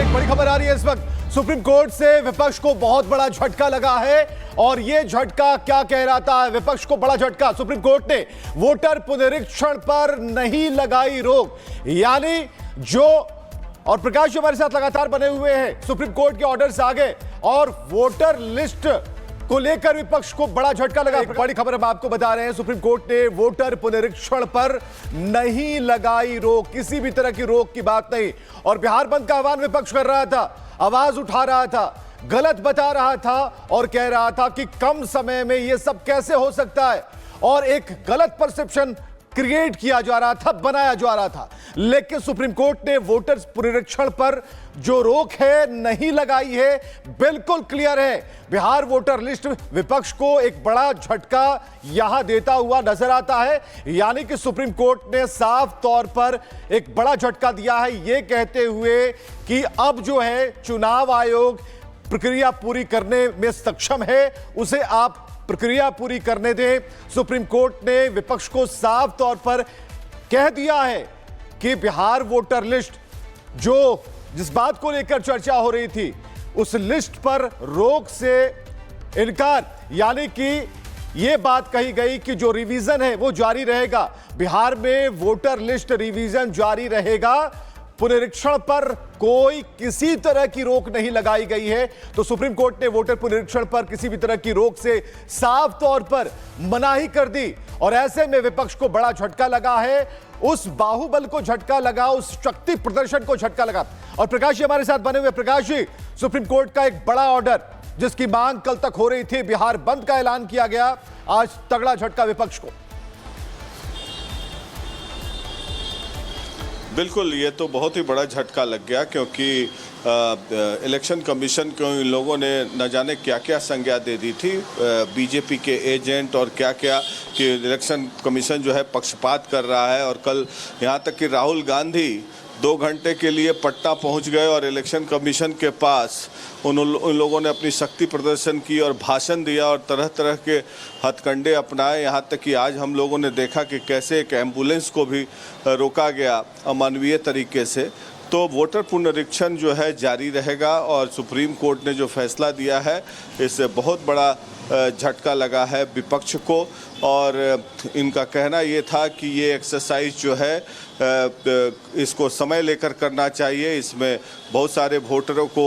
एक बड़ी खबर आ रही है इस वक्त। सुप्रीम कोर्ट से विपक्ष को बहुत बड़ा झटका लगा है और यह झटका क्या कह रहा था? विपक्ष को बड़ा झटका। सुप्रीम कोर्ट ने वोटर पुनरीक्षण पर नहीं लगाई रोक, यानी जो और प्रकाश जी हमारे साथ लगातार बने हुए हैं। सुप्रीम कोर्ट के ऑर्डर से आगे और वोटर लिस्ट को लेकर विपक्ष को बड़ा झटका लगा। एक बड़ी खबर हम आपको बता रहे हैं, सुप्रीम कोर्ट ने वोटर पुनरीक्षण पर नहीं लगाई रोक, किसी भी तरह की रोक की बात नहीं। और बिहार बंद का आह्वान विपक्ष कर रहा था, आवाज उठा रहा था, गलत बता रहा था और कह रहा था कि कम समय में यह सब कैसे हो सकता है, और एक गलत परसेप्शन क्रिएट किया जा रहा था, बनाया जा रहा था। लेकिन सुप्रीम कोर्ट ने वोटर पुनरीक्षण पर जो रोक है नहीं लगाई है, बिल्कुल क्लियर है। बिहार वोटर लिस्ट विपक्ष को एक बड़ा झटका यहां देता हुआ नजर आता है, यानी कि सुप्रीम कोर्ट ने साफ तौर पर एक बड़ा झटका दिया है, यह कहते हुए कि अब जो है चुनाव आयोग प्रक्रिया पूरी करने में सक्षम है, उसे आप प्रक्रिया पूरी करने दें। सुप्रीम कोर्ट ने विपक्ष को साफ तौर पर कह दिया है कि बिहार वोटर लिस्ट, जो जिस बात को लेकर चर्चा हो रही थी, उस लिस्ट पर रोक से इनकार, यानी कि यह बात कही गई कि जो रिवीजन है वो जारी रहेगा। बिहार में वोटर लिस्ट रिवीजन जारी रहेगा, पुनरीक्षण पर कोई किसी तरह की रोक नहीं लगाई गई है। तो सुप्रीम कोर्ट ने वोटर पुनरीक्षण पर किसी भी तरह की रोक से साफ तौर पर मनाही कर दी, और ऐसे में विपक्ष को बड़ा झटका लगा है, उस बाहुबल को झटका लगा, उस शक्ति प्रदर्शन को झटका लगा। और प्रकाश जी हमारे साथ बने हुए। प्रकाश जी, सुप्रीम कोर्ट का एक बड़ा ऑर्डर जिसकी मांग कल तक हो रही थी, बिहार बंद का ऐलान किया गया, आज तगड़ा झटका विपक्ष को। बिल्कुल, ये तो बहुत ही बड़ा झटका लग गया, क्योंकि इलेक्शन कमीशन को इन लोगों ने न जाने क्या क्या संज्ञा दे दी थी, बीजेपी के एजेंट और क्या क्या, कि इलेक्शन कमीशन जो है पक्षपात कर रहा है। और कल यहाँ तक कि राहुल गांधी 2 घंटे के लिए पटना पहुंच गए और इलेक्शन कमीशन के पास उन लोगों ने अपनी शक्ति प्रदर्शन की और भाषण दिया और तरह तरह के हथकंडे अपनाए। यहाँ तक कि आज हम लोगों ने देखा कि कैसे एक एम्बुलेंस को भी रोका गया अमानवीय तरीके से। तो वोटर पुनरीक्षण जो है जारी रहेगा, और सुप्रीम कोर्ट ने जो फैसला दिया है, इससे बहुत बड़ा झटका लगा है विपक्ष को। और इनका कहना ये था कि ये एक्सरसाइज जो है इसको समय लेकर करना चाहिए, इसमें बहुत सारे वोटरों को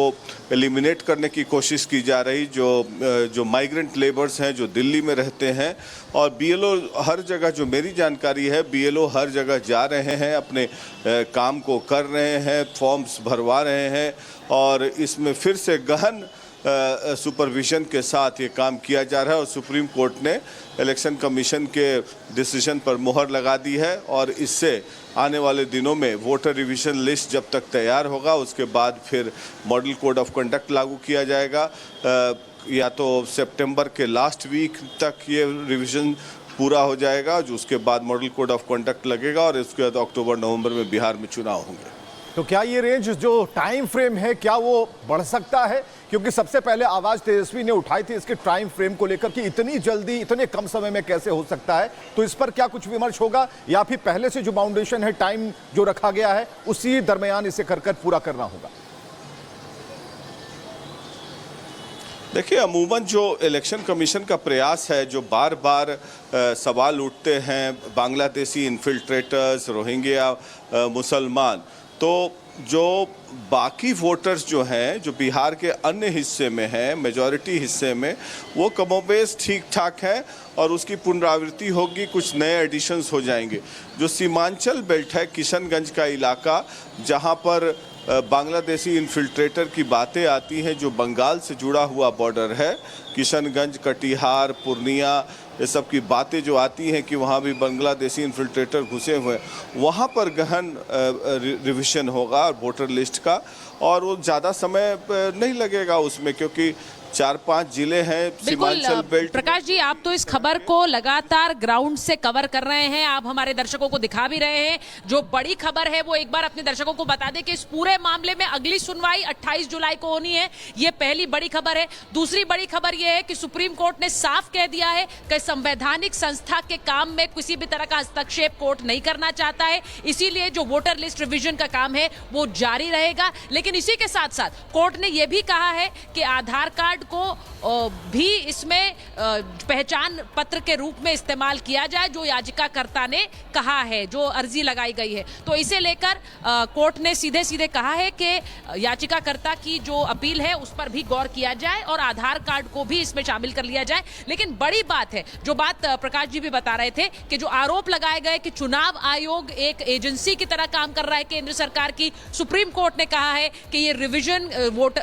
एलिमिनेट करने की कोशिश की जा रही, जो माइग्रेंट लेबर्स हैं, जो दिल्ली में रहते हैं। और बीएलओ हर जगह, जो मेरी जानकारी है, बीएलओ हर जगह जा रहे हैं, अपने काम को कर रहे हैं, फॉर्म्स भरवा रहे हैं, और इसमें फिर से गहन सुपरविजन के साथ ये काम किया जा रहा है। और सुप्रीम कोर्ट ने इलेक्शन कमीशन के डिसीजन पर मुहर लगा दी है, और इससे आने वाले दिनों में वोटर रिवीजन लिस्ट जब तक तैयार होगा, उसके बाद फिर मॉडल कोड ऑफ कंडक्ट लागू किया जाएगा। या तो सितंबर के लास्ट वीक तक ये रिवीजन पूरा हो जाएगा, जो उसके बाद मॉडल कोड ऑफ कंडक्ट लगेगा, और इसके बाद अक्टूबर नवंबर में बिहार में चुनाव होंगे। तो क्या ये रेंज, जो टाइम फ्रेम है, क्या वो बढ़ सकता है? क्योंकि सबसे पहले आवाज तेजस्वी ने उठाई थी इसके टाइम फ्रेम को लेकर कि इतनी जल्दी, इतने कम समय में कैसे हो सकता है। तो इस पर क्या कुछ विमर्श होगा, या फिर पहले से जो फाउंडेशन है, टाइम जो रखा गया है, उसी दरमियान इसे कर पूरा करना होगा? देखिए, अमूमन जो इलेक्शन कमीशन का प्रयास है, जो बार बार सवाल उठते हैं, बांग्लादेशी इन्फिल्ट्रेटर्स, रोहिंग्या मुसलमान, तो जो बाकी वोटर्स जो हैं, जो बिहार के अन्य हिस्से में हैं, मेजॉरिटी हिस्से में, वो कमोबेश ठीक ठाक हैं, और उसकी पुनरावृत्ति होगी, कुछ नए एडिशंस हो जाएंगे। जो सीमांचल बेल्ट है, किशनगंज का इलाका, जहां पर बांग्लादेशी इन्फिल्ट्रेटर की बातें आती हैं, जो बंगाल से जुड़ा हुआ बॉर्डर है, किशनगंज, कटिहार, पूर्णिया, ये सब की बातें जो आती हैं कि वहाँ भी बांग्लादेशी इन्फिल्ट्रेटर घुसे हुए हैं, वहाँ पर गहन रिवीजन होगा वोटर लिस्ट का। और वो ज़्यादा समय नहीं लगेगा उसमें, क्योंकि 4-5 जिले हैं सीमांचल बेल्ट। प्रकाश जी, आप तो इस खबर को लगातार ग्राउंड से कवर कर रहे हैं, आप हमारे दर्शकों को दिखा भी रहे हैं। जो बड़ी खबर है वो एक बार अपने दर्शकों को बता दें कि इस पूरे मामले में अगली सुनवाई 28 जुलाई को होनी है। ये पहली बड़ी खबर है। दूसरी बड़ी खबर ये है कि सुप्रीम कोर्ट ने साफ कह दिया है कि संवैधानिक संस्था के काम में किसी भी तरह का हस्तक्षेप कोर्ट नहीं करना चाहता है, इसीलिए जो वोटर लिस्ट रिवीजन का काम है वो जारी रहेगा। लेकिन इसी के साथ साथ कोर्ट ने यह भी कहा है कि आधार कार्ड को भी इसमें पहचान पत्र के रूप में इस्तेमाल किया जाए, जो याचिकाकर्ता ने कहा है, जो अर्जी लगाई गई है। तो इसे लेकर कोर्ट ने सीधे सीधे कहा है कि याचिकाकर्ता की जो अपील है उस पर भी गौर किया जाए और आधार कार्ड को भी इसमें शामिल कर लिया जाए। लेकिन बड़ी बात है, जो बात प्रकाश जी भी बता रहे थे कि जो आरोप लगाए गए कि चुनाव आयोग एक एजेंसी की तरह काम कर रहा है केंद्र सरकार की, सुप्रीम कोर्ट ने कहा है कि ये रिवीजन वोट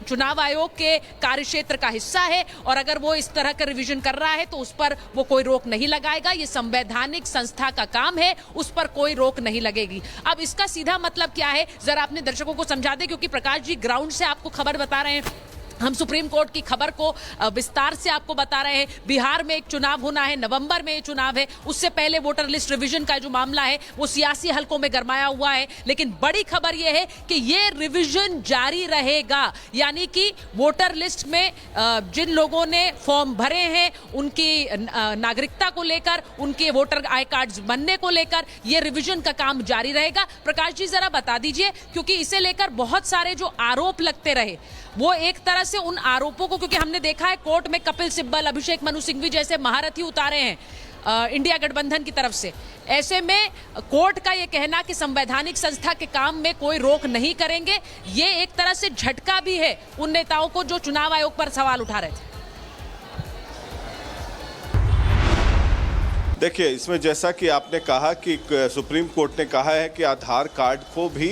चुनाव आयोग के कार्यक्षेत्र का हिस्सा है और अगर वो इस तरह का रिवीजन कर रहा है तो उस पर वो कोई रोक नहीं लगाएगा। ये संवैधानिक संस्था का काम है, उस पर कोई रोक नहीं लगेगी। अब इसका सीधा मतलब क्या है, जरा अपने दर्शकों को समझा दें, क्योंकि प्रकाश जी ग्राउंड से आपको खबर बता रहे हैं, हम सुप्रीम कोर्ट की खबर को विस्तार से आपको बता रहे हैं। बिहार में एक चुनाव होना है, नवंबर में ये चुनाव है, उससे पहले वोटर लिस्ट रिवीजन का जो मामला है वो सियासी हलकों में गरमाया हुआ है। लेकिन बड़ी खबर यह है कि ये रिवीजन जारी रहेगा, यानी कि वोटर लिस्ट में जिन लोगों ने फॉर्म भरे हैं उनकी नागरिकता को लेकर, उनके वोटर आई कार्ड्स बनने को लेकर ये रिवीजन का काम जारी रहेगा। प्रकाश जी जरा बता दीजिए, क्योंकि इसे लेकर बहुत सारे जो आरोप लगते रहे वो एक तरह से उन आरोपों को, क्योंकि हमने देखा है कोर्ट में कपिल सिब्बल, अभिषेक मनु सिंघवी जैसे महारथी उतारे हैं इंडिया गठबंधन की तरफ से। ऐसे में कोर्ट का यह कहना कि संवैधानिक संस्था के काम में कोई रोक नहीं करेंगे, ये एक तरह से झटका भी है उन नेताओं को जो चुनाव आयोग पर सवाल उठा रहे थे। देखिए, इसमें जैसा कि आपने कहा कि सुप्रीम कोर्ट ने कहा है कि आधार कार्ड को भी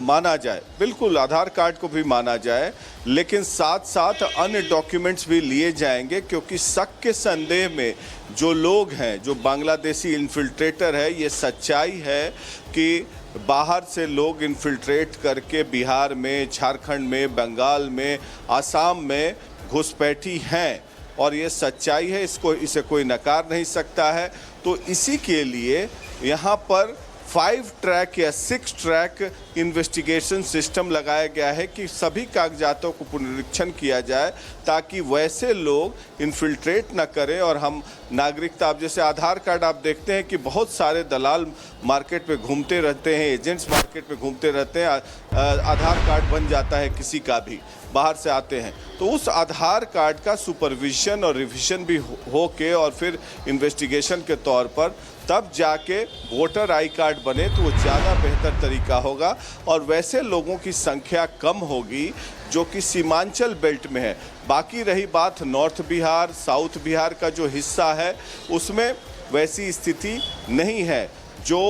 माना जाए, बिल्कुल आधार कार्ड को भी माना जाए, लेकिन साथ साथ अन्य डॉक्यूमेंट्स भी लिए जाएंगे, क्योंकि शक के संदेह में जो लोग हैं, जो बांग्लादेशी इन्फिल्ट्रेटर है, ये सच्चाई है कि बाहर से लोग इन्फिल्ट्रेट करके बिहार में, झारखंड में, बंगाल में, आसाम में घुसपैठी हैं और ये सच्चाई है, इसे कोई नकार नहीं सकता है। तो इसी के लिए यहाँ पर 5 ट्रैक या 6 ट्रैक इन्वेस्टिगेशन सिस्टम लगाया गया है कि सभी कागजातों को पुनरीक्षण किया जाए ताकि वैसे लोग इन्फिल्ट्रेट न करें और हम नागरिकता, अब जैसे आधार कार्ड आप देखते हैं कि बहुत सारे दलाल मार्केट में घूमते रहते हैं, एजेंट्स मार्केट में घूमते रहते हैं, आधार कार्ड बन जाता है किसी का भी, बाहर से आते हैं, तो उस आधार कार्ड का सुपरविजन और रिवीजन भी हो के और फिर इन्वेस्टिगेशन के तौर पर तब जाके वोटर आई कार्ड बने तो वो ज़्यादा बेहतर तरीका होगा और वैसे लोगों की संख्या कम होगी जो कि सीमांचल बेल्ट में है। बाकी रही बात नॉर्थ बिहार, साउथ बिहार का जो हिस्सा है उसमें वैसी स्थिति नहीं है। जो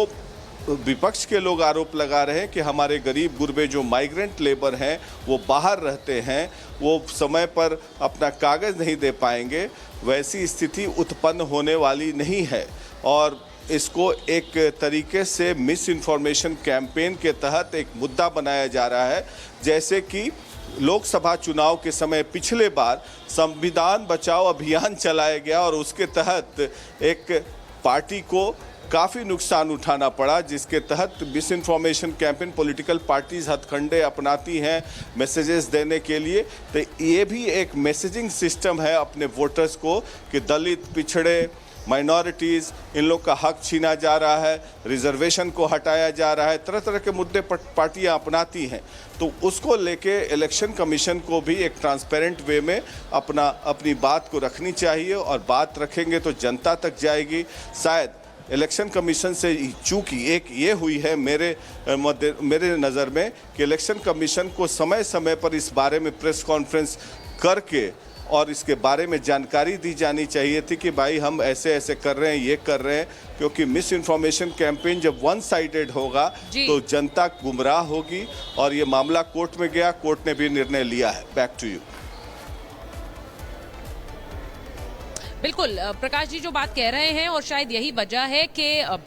विपक्ष के लोग आरोप लगा रहे हैं कि हमारे गरीब गुरबे जो माइग्रेंट लेबर हैं वो बाहर रहते हैं, वो समय पर अपना कागज़ नहीं दे पाएंगे, वैसी स्थिति उत्पन्न होने वाली नहीं है और इसको एक तरीके से मिस इन्फॉर्मेशन कैंपेन के तहत एक मुद्दा बनाया जा रहा है। जैसे कि लोकसभा चुनाव के समय पिछले बार संविधान बचाओ अभियान चलाया गया और उसके तहत एक पार्टी को काफ़ी नुकसान उठाना पड़ा, जिसके तहत misinformation campaign political parties हथकंडे अपनाती हैं मैसेजेस देने के लिए। तो ये भी एक मैसेजिंग सिस्टम है अपने वोटर्स को कि दलित, पिछड़े, माइनॉरिटीज़, इन लोग का हक छीना जा रहा है, रिजर्वेशन को हटाया जा रहा है, तरह तरह के मुद्दे पार्टियां अपनाती हैं। तो उसको लेके इलेक्शन कमीशन को भी एक ट्रांसपेरेंट वे में अपनी बात को रखनी चाहिए और बात रखेंगे तो जनता तक जाएगी। शायद इलेक्शन कमीशन से चूंकि एक ये हुई है मेरे नज़र में कि इलेक्शन कमीशन को समय समय पर इस बारे में प्रेस कॉन्फ्रेंस करके और इसके बारे में जानकारी दी जानी चाहिए थी कि भाई हम ऐसे ऐसे कर रहे हैं, ये कर रहे हैं, क्योंकि मिस इन्फॉर्मेशन कैंपेन जब वन साइडेड होगा तो जनता गुमराह होगी और ये मामला कोर्ट में गया, कोर्ट ने भी निर्णय लिया है। Back to you. बिल्कुल प्रकाश जी जो बात कह रहे हैं और शायद यही वजह है कि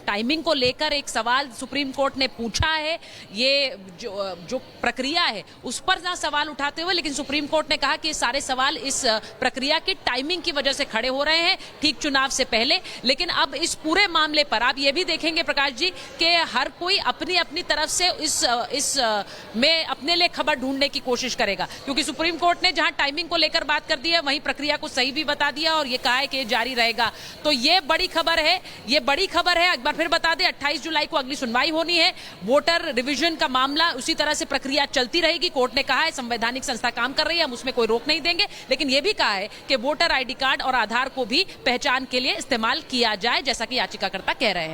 टाइमिंग को लेकर एक सवाल सुप्रीम कोर्ट ने पूछा है। ये जो प्रक्रिया है उस पर ना सवाल उठाते हुए, लेकिन सुप्रीम कोर्ट ने कहा कि ये सारे सवाल इस प्रक्रिया की टाइमिंग की वजह से खड़े हो रहे हैं ठीक चुनाव से पहले। लेकिन अब इस पूरे मामले पर आप ये भी देखेंगे प्रकाश जी कि हर कोई अपनी अपनी तरफ से इस में अपने लिए खबर ढूंढने की कोशिश करेगा, क्योंकि सुप्रीम कोर्ट ने जहां टाइमिंग को लेकर बात कर दी है वहीं प्रक्रिया को सही भी बता दिया और ये कहा है कि ये जारी रहेगा। तो ये बड़ी खबर है, ये बड़ी खबर है। एक बार फिर बता दें 28 जुलाई को अगली सुनवाई होनी है। वोटर रिवीजन का मामला उसी तरह से प्रक्रिया चलती रहेगी। कोर्ट ने कहा है संवैधानिक संस्था काम कर रही है, हम उसमें कोई रोक नहीं देंगे, लेकिन यह भी कहा है कि वोटर आईडी कार्ड और आधार को भी पहचान के लिए इस्तेमाल किया जाए, जैसा कि याचिकाकर्ता कह रहे हैं।